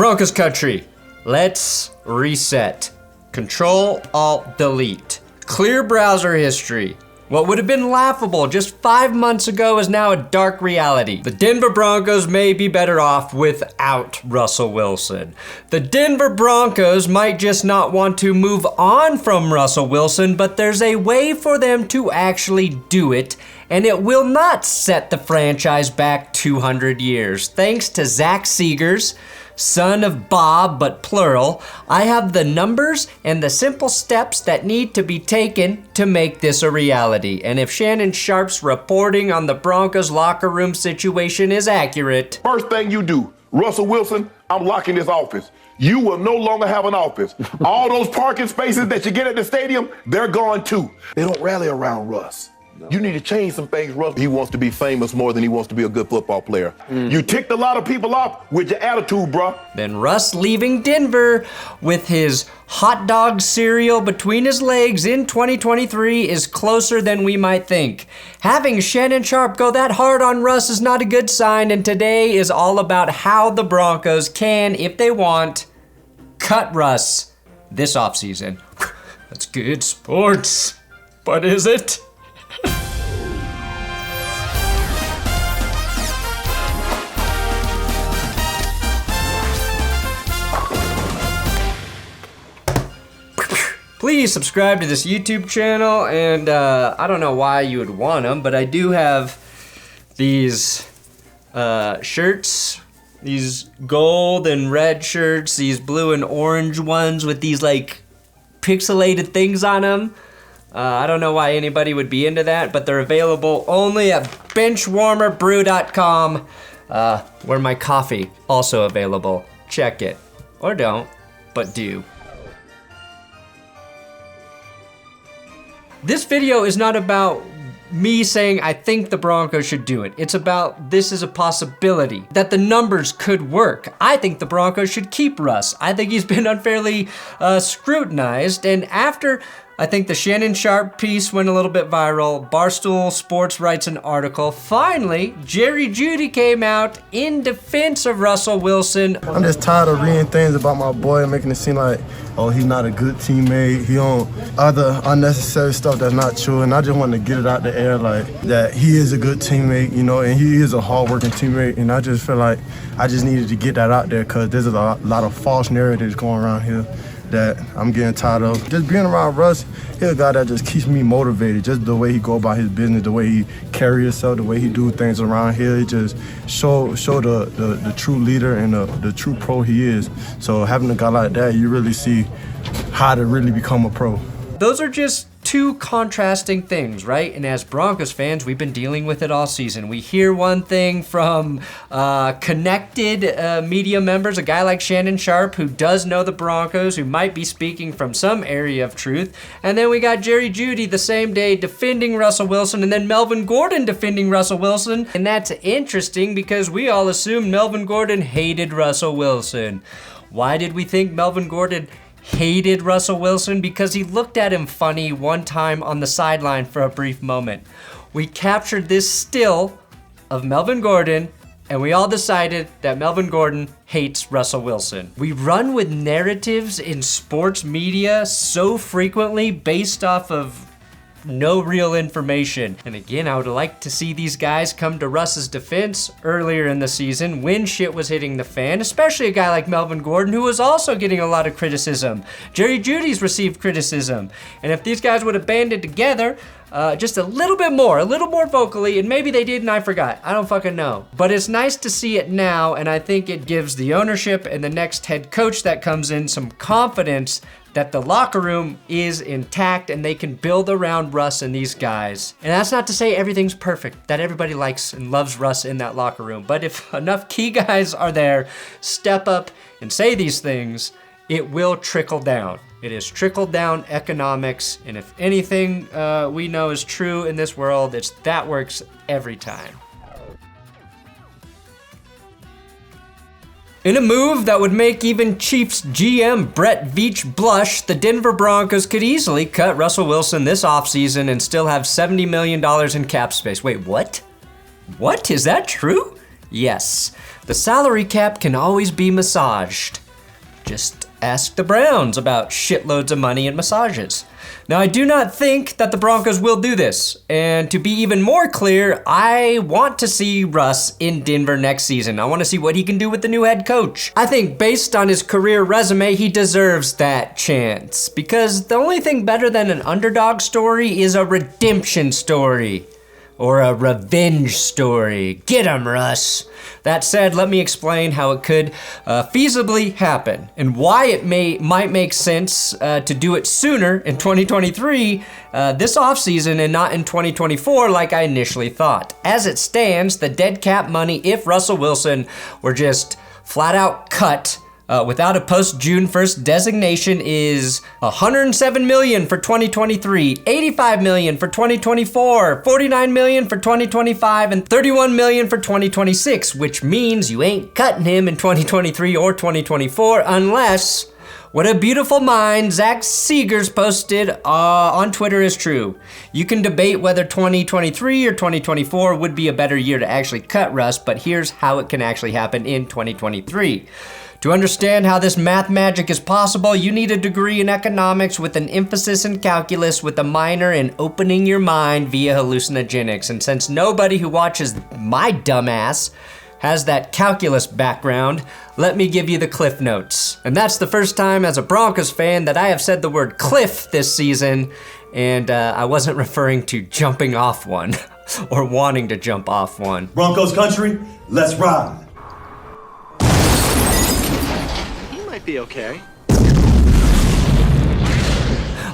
Broncos country, let's reset. Control-Alt-Delete. Clear browser history. What would have been laughable just 5 months ago is now a dark reality. The Denver Broncos may be better off without Russell Wilson. The Denver Broncos might just not want to move on from Russell Wilson, but there's a way for them to actually do it, and it will not set the franchise back 200 years. Thanks to Zach Seegers, son of Bob, but plural, I have the numbers and the simple steps that need to be taken to make this a reality. And if Shannon Sharpe's reporting on the Broncos locker room situation is accurate... First thing you do, Russell Wilson, I'm locking this office. You will no longer have an office. All those parking spaces that you get at the stadium, they're gone too. They don't rally around Russ. You need to change some things, Russ. He wants to be famous more than he wants to be a good football player. You ticked a lot of people off with your attitude, bro. Then Russ leaving Denver with his hot dog cereal between his legs in 2023 is closer than we might think. Having Shannon Sharpe go that hard on Russ is not a good sign, and today is all about how the Broncos can, if they want, cut Russ this offseason. That's good sports, but is it? Please subscribe to this YouTube channel, and I don't know why you would want them, but I do have these shirts, these gold and red shirts, these blue and orange ones with these like pixelated things on them. I don't know why anybody would be into that, but they're available only at BenchwarmerBrew.com, where my coffee also available. Check it, or don't, but do. This video is not about me saying I think the Broncos should do it. It's about this is a possibility, that the numbers could work. I think the Broncos should keep Russ. I think he's been unfairly scrutinized, and after I think the Shannon Sharpe piece went a little bit viral, Barstool Sports writes an article. Finally, Jerry Jeudy came out in defense of Russell Wilson. I'm just tired of reading things about my boy and making it seem like, oh, he's not a good teammate. He on other unnecessary stuff that's not true. And I just want to get it out the air like that he is a good teammate, you know, and he is a hardworking teammate. And I just feel like I just needed to get that out there because there's a lot of false narratives going around here that I'm getting tired of. Just being around Russ, he's a guy that just keeps me motivated. Just the way he go about his business, the way he carry himself, the way he do things around here, it just show the true leader and the true pro he is. So having a guy like that, you really see how to really become a pro. Those are just two contrasting things, right? And as Broncos fans, we've been dealing with it all season. We hear one thing from connected media members, a guy like Shannon Sharpe, who does know the Broncos, who might be speaking from some area of truth. And then we got Jerry Jeudy the same day defending Russell Wilson, and then Melvin Gordon defending Russell Wilson. And that's interesting because we all assumed Melvin Gordon hated Russell Wilson. Why did we think Melvin Gordon hated Russell Wilson? Because he looked at him funny one time on the sideline for a brief moment. We captured this still of Melvin Gordon, and we all decided that Melvin Gordon hates Russell Wilson. We run with narratives in sports media so frequently based off of no real information. And again, I would like to see these guys come to Russ's defense earlier in the season when shit was hitting the fan, especially a guy like Melvin Gordon, who was also getting a lot of criticism. Jerry Jeudy's received criticism. And if these guys would have banded together just a little more vocally, and maybe they did and I forgot. I don't fucking know. But it's nice to see it now, and I think it gives the ownership and the next head coach that comes in some confidence that the locker room is intact and they can build around Russ and these guys. And that's not to say everything's perfect, that everybody likes and loves Russ in that locker room. But if enough key guys are there, step up and say these things, it will trickle down. It is trickle-down economics, and if anything we know is true in this world, it's that works every time. In a move that would make even Chiefs GM Brett Veach blush, the Denver Broncos could easily cut Russell Wilson this offseason and still have $70 million in cap space. Wait, what? What? Is that true? Yes, the salary cap can always be massaged. Just ask the Browns about shitloads of money and massages. Now, I do not think that the Broncos will do this. And to be even more clear, I want to see Russ in Denver next season. I want to see what he can do with the new head coach. I think based on his career resume, he deserves that chance. Because the only thing better than an underdog story is a redemption story. Or a revenge story. Get him, Russ. That said, let me explain how it could feasibly happen and why it might make sense to do it sooner in 2023, this offseason, and not in 2024 like I initially thought. As it stands, the dead cap money, if Russell Wilson were just flat out cut without a post-June 1st designation, is $107 million for 2023, $85 million for 2024, $49 million for 2025, and $31 million for 2026, which means you ain't cutting him in 2023 or 2024 unless what a beautiful mind Zach Seegers posted on Twitter is true. You can debate whether 2023 or 2024 would be a better year to actually cut Russ, but here's how it can actually happen in 2023. To understand how this math magic is possible, you need a degree in economics with an emphasis in calculus with a minor in opening your mind via hallucinogenics. And since nobody who watches my dumbass has that calculus background, let me give you the cliff notes. And that's the first time as a Broncos fan that I have said the word cliff this season, and I wasn't referring to jumping off one or wanting to jump off one. Broncos country, let's ride. Be okay.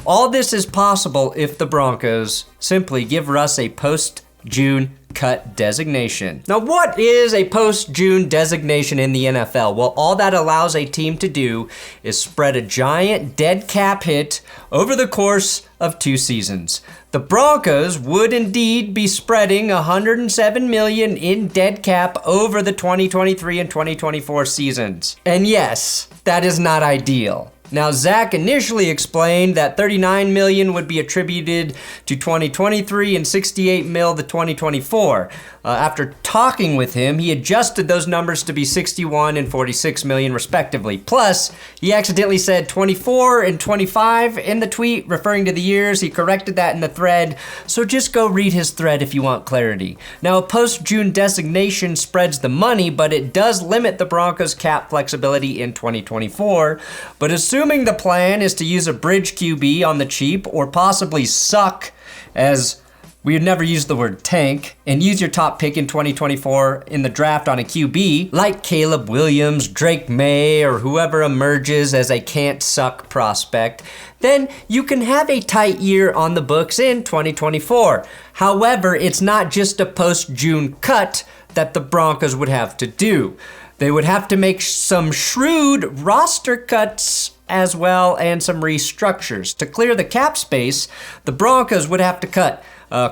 All this is possible if the Broncos simply give Russ a post-June cut designation. Now, what is a post-June designation in the NFL? Well, all that allows a team to do is spread a giant dead cap hit over the course of 2 seasons. The Broncos would indeed be spreading $107 million in dead cap over the 2023 and 2024 seasons. And yes, that is not ideal. Now, Zach initially explained that $39 million would be attributed to 2023 and $68 million to 2024. After talking with him, he adjusted those numbers to be $61 and $46 million respectively. Plus, he accidentally said 24 and 25 in the tweet, referring to the years. He corrected that in the thread, so just go read his thread if you want clarity. Now, a post-June designation spreads the money, but it does limit the Broncos' cap flexibility in 2024. But assuming the plan is to use a bridge QB on the cheap, or possibly suck, as we would never use the word tank, and use your top pick in 2024 in the draft on a QB, like Caleb Williams, Drake May, or whoever emerges as a can't-suck prospect, then you can have a tight year on the books in 2024. However, it's not just a post-June cut that the Broncos would have to do. They would have to make some shrewd roster cuts as well, and some restructures. To clear the cap space, the Broncos would have to cut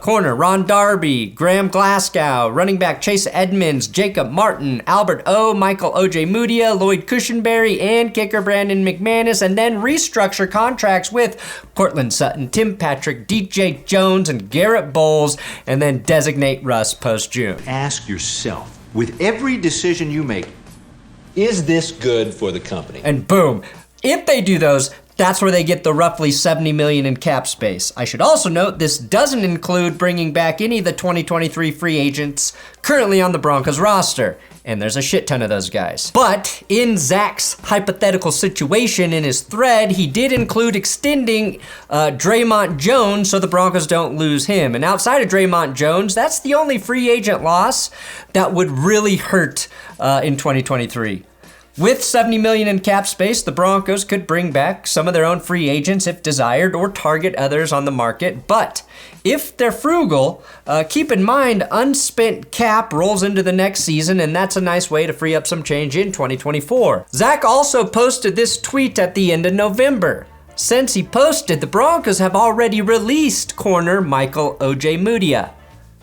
corner Ron Darby, Graham Glasgow, running back Chase Edmonds, Jacob Martin, Albert O, Michael Ojemudia, Lloyd Cushenberry, and kicker Brandon McManus, and then restructure contracts with Cortland Sutton, Tim Patrick, DJ Jones, and Garrett Bowles, and then designate Russ post-June. Ask yourself, with every decision you make, is this good for the company? And boom. If they do those, that's where they get the roughly $70 million in cap space. I should also note this doesn't include bringing back any of the 2023 free agents currently on the Broncos roster. And there's a shit ton of those guys. But in Zach's hypothetical situation in his thread, he did include extending Draymond Jones so the Broncos don't lose him. And outside of Draymond Jones, that's the only free agent loss that would really hurt in 2023. With $70 million in cap space, the Broncos could bring back some of their own free agents if desired, or target others on the market. But if they're frugal, keep in mind unspent cap rolls into the next season, and that's a nice way to free up some change in 2024. Zach also posted this tweet at the end of November. Since he posted, the Broncos have already released corner Michael Ojemudia.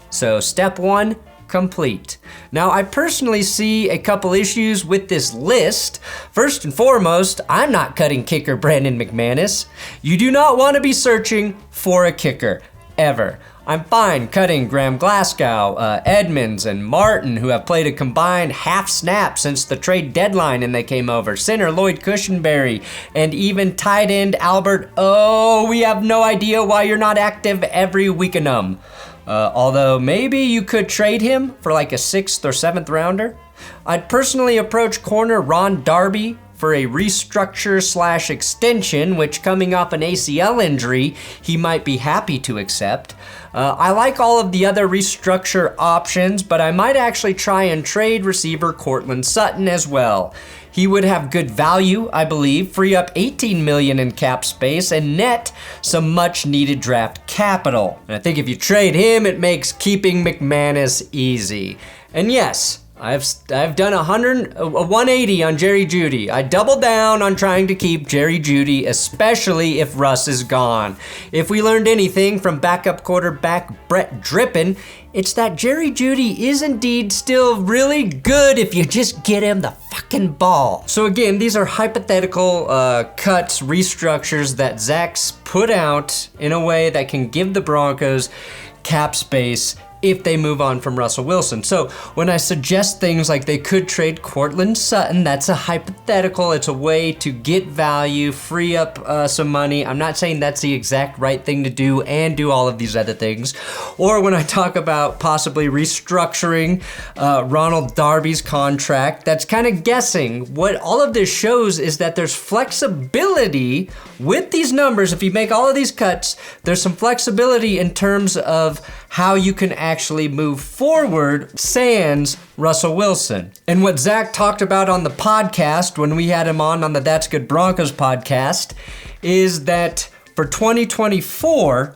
So step 1, complete. Now, I personally see a couple issues with this list. First and foremost, I'm not cutting kicker Brandon McManus. You do not want to be searching for a kicker, ever. I'm fine cutting Graham Glasgow, Edmonds, and Martin, who have played a combined half snap since the trade deadline and they came over. Center Lloyd Cushenberry, and even tight end Albert. Oh, we have no idea why you're not active every weekenum. Although maybe you could trade him for like a 6th or 7th rounder. I'd personally approach corner Ron Darby for a restructure / extension, which coming off an ACL injury, he might be happy to accept. I like all of the other restructure options, but I might actually try and trade receiver Courtland Sutton as well. He would have good value, I believe, free up $18 million in cap space, and net some much needed draft capital. And I think if you trade him, it makes keeping McManus easy. And yes, I've done a 180 on Jerry Jeudy. I doubled down on trying to keep Jerry Jeudy, especially if Russ is gone. If we learned anything from backup quarterback Brett Drippin, it's that Jerry Jeudy is indeed still really good if you just get him the fucking ball. So again, these are hypothetical cuts, restructures that Zach's put out in a way that can give the Broncos cap space if they move on from Russell Wilson. So when I suggest things like they could trade Courtland Sutton, that's a hypothetical. It's a way to get value, free up some money. I'm not saying that's the exact right thing to do and do all of these other things. Or when I talk about possibly restructuring Ronald Darby's contract, that's kind of guessing. What all of this shows is that there's flexibility with these numbers. If you make all of these cuts, there's some flexibility in terms of how you can actually move forward sans Russell Wilson. And what Zach talked about on the podcast when we had him on the That's Good Broncos podcast is that for 2024,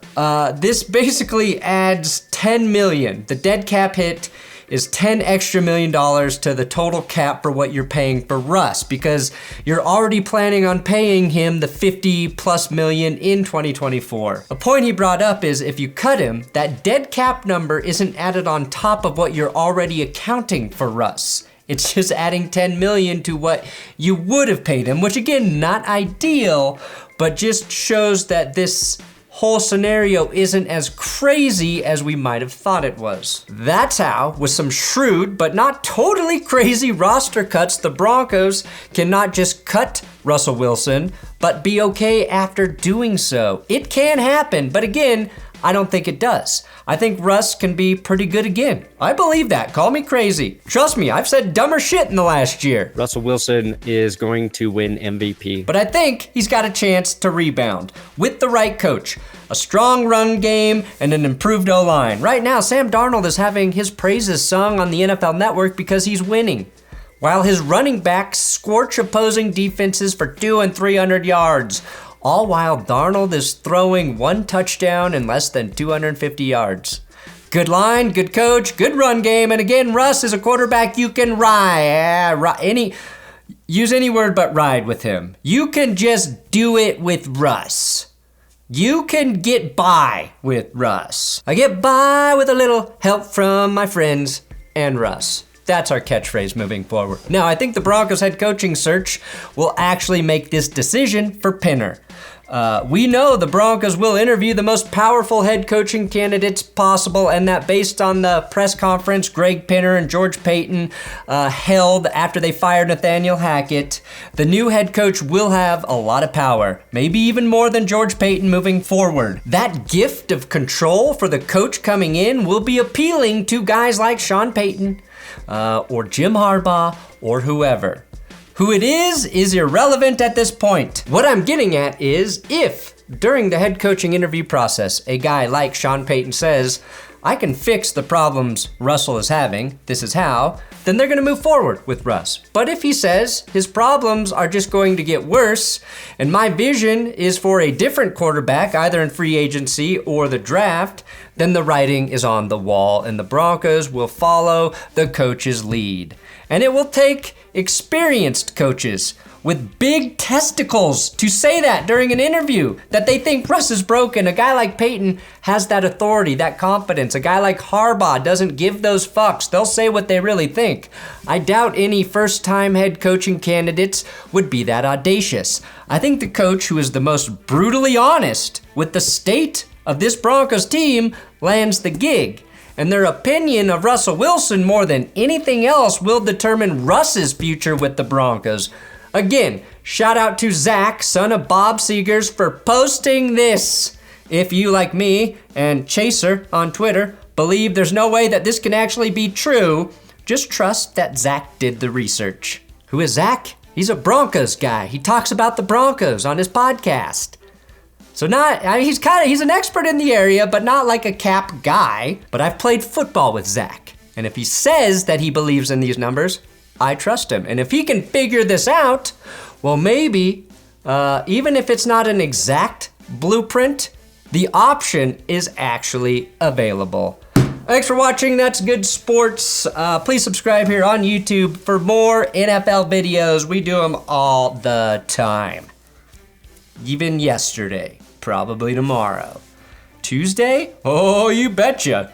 this basically adds $10 million. The dead cap hit is $10 extra million to the total cap for what you're paying for Russ, because you're already planning on paying him the $50+ million in 2024. A point he brought up is if you cut him, that dead cap number isn't added on top of what you're already accounting for Russ. It's just adding $10 million to what you would have paid him, which again, not ideal, but just shows that this whole scenario isn't as crazy as we might have thought it was. That's how, with some shrewd but not totally crazy roster cuts, the Broncos can not just cut Russell Wilson, but be okay after doing so. It can happen, but again, I don't think it does. I think Russ can be pretty good again. I believe that. Call me crazy. Trust me, I've said dumber shit in the last year. Russell Wilson is going to win MVP. But I think he's got a chance to rebound with the right coach, a strong run game, and an improved O-line. Right now, Sam Darnold is having his praises sung on the NFL Network because he's winning, while his running backs scorch opposing defenses for 200 and 300 yards. All while Darnold is throwing 1 touchdown and less than 250 yards. Good line, good coach, good run game, and again, Russ is a quarterback you can ride. Use any word but ride with him. You can just do it with Russ. You can get by with Russ. I get by with a little help from my friends and Russ. That's our catchphrase moving forward. Now, I think the Broncos head coaching search will actually make this decision for Perna. We know the Broncos will interview the most powerful head coaching candidates possible, and that based on the press conference Greg Perna and George Payton held after they fired Nathaniel Hackett, the new head coach will have a lot of power, maybe even more than George Payton moving forward. That gift of control for the coach coming in will be appealing to guys like Sean Payton, or Jim Harbaugh, or whoever. Who it is irrelevant at this point. What I'm getting at is if, during the head coaching interview process, a guy like Sean Payton says, I can fix the problems Russell is having, this is how, then they're gonna move forward with Russ. But if he says his problems are just going to get worse, and my vision is for a different quarterback, either in free agency or the draft, then the writing is on the wall and the Broncos will follow the coach's lead. And it will take experienced coaches with big testicles to say that during an interview, that they think Russ is broken. A guy like Payton has that authority, that confidence. A guy like Harbaugh doesn't give those fucks. They'll say what they really think. I doubt any first-time head coaching candidates would be that audacious. I think the coach who is the most brutally honest with the state of this Broncos team lands the gig. And their opinion of Russell Wilson more than anything else will determine Russ's future with the Broncos. Again, shout out to Zach, son of Bob Seegers, for posting this. If you, like me and Chaser on Twitter, believe there's no way that this can actually be true, just trust that Zach did the research. Who is Zach? He's a Broncos guy. He talks about the Broncos on his podcast. So he's an expert in the area, but not like a Cap guy. But I've played football with Zach. And if he says that he believes in these numbers, I trust him. And if he can figure this out, well, maybe, even if it's not an exact blueprint, the option is actually available. Thanks for watching That's Good Sports. Please subscribe here on YouTube for more NFL videos. We do them all the time. Even yesterday, probably tomorrow. Tuesday? Oh, you betcha.